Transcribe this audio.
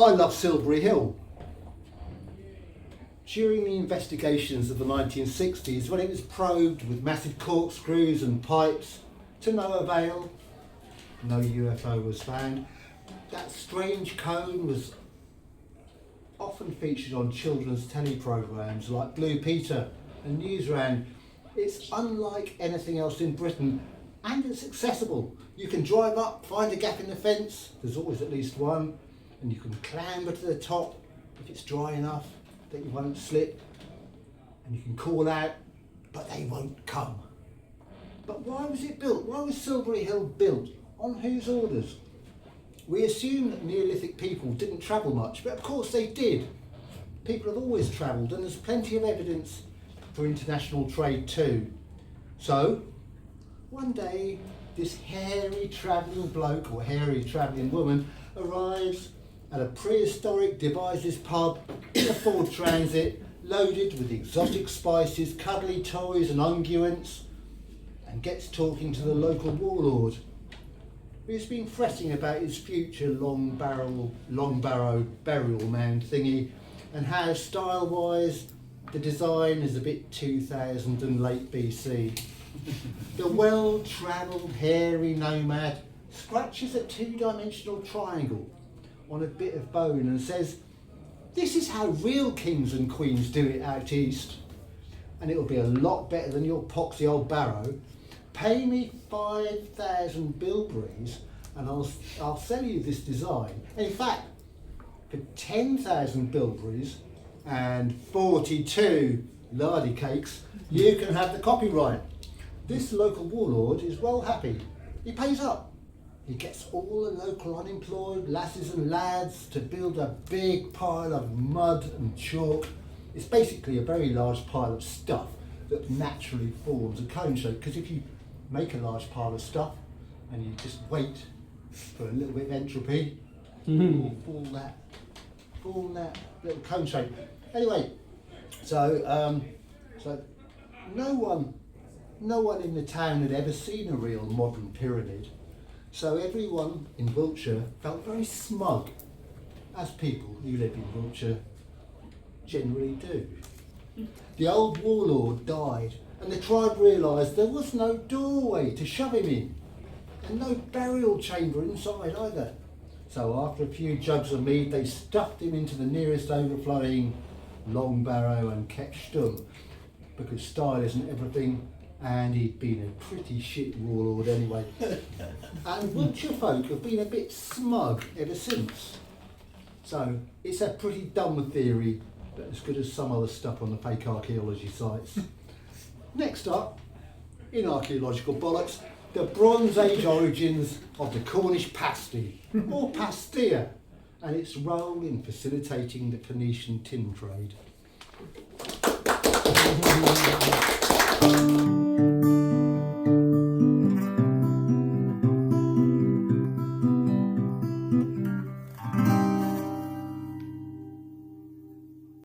I love Silbury Hill. During the investigations of the 1960s, when it was probed with massive corkscrews and pipes, to no avail, no UFO was found. That strange cone was often featured on children's telly programmes like Blue Peter and Newsround. It's unlike anything else in Britain, and it's accessible. You can drive up, find a gap in the fence, there's always at least one, and you can clamber to the top if it's dry enough that you won't slip, and you can call out, but they won't come. But why was it built? Why was Silbury Hill built? On whose orders? We assume that Neolithic people didn't travel much, but of course they did. People have always travelled, and there's plenty of evidence for international trade too. So, one day, this hairy travelling bloke or hairy travelling woman arrives at a prehistoric Devizes pub in a Ford Transit, loaded with exotic spices, cuddly toys and unguents, and gets talking to the local warlord, who's been fretting about his future long barrow burial mound thingy, and how style-wise the design is a bit 2000 and late BC. The well-travelled hairy nomad scratches a two-dimensional triangle on a bit of bone and says, "This is how real kings and queens do it out east, and it'll be a lot better than your poxy old barrow. Pay me 5,000 bilberries and I'll sell you this design. And in fact, for 10,000 bilberries and 42 lardy cakes, you can have the copyright." This local warlord is well happy. He pays up. He gets all the local unemployed lasses and lads to build a big pile of mud and chalk. It's basically a very large pile of stuff that naturally forms a cone shape, because if you make a large pile of stuff and you just wait for a little bit of entropy, it will form that little cone shape. Anyway, so no one in the town had ever seen a real modern pyramid. So everyone in Wiltshire felt very smug, as people who live in Wiltshire generally do. The old warlord died, and the tribe realised there was no doorway to shove him in, and no burial chamber inside either. So after a few jugs of mead, they stuffed him into the nearest overflowing long barrow and kept stum, because style isn't everything, and he'd been a pretty shit warlord anyway. And Wiltshire folk have been a bit smug ever since. So it's a pretty dumb theory, but as good as some other stuff on the fake archaeology sites. Next up, in archaeological bollocks, the Bronze Age origins of the Cornish pasty, or pastilla, and its role in facilitating the Phoenician tin trade.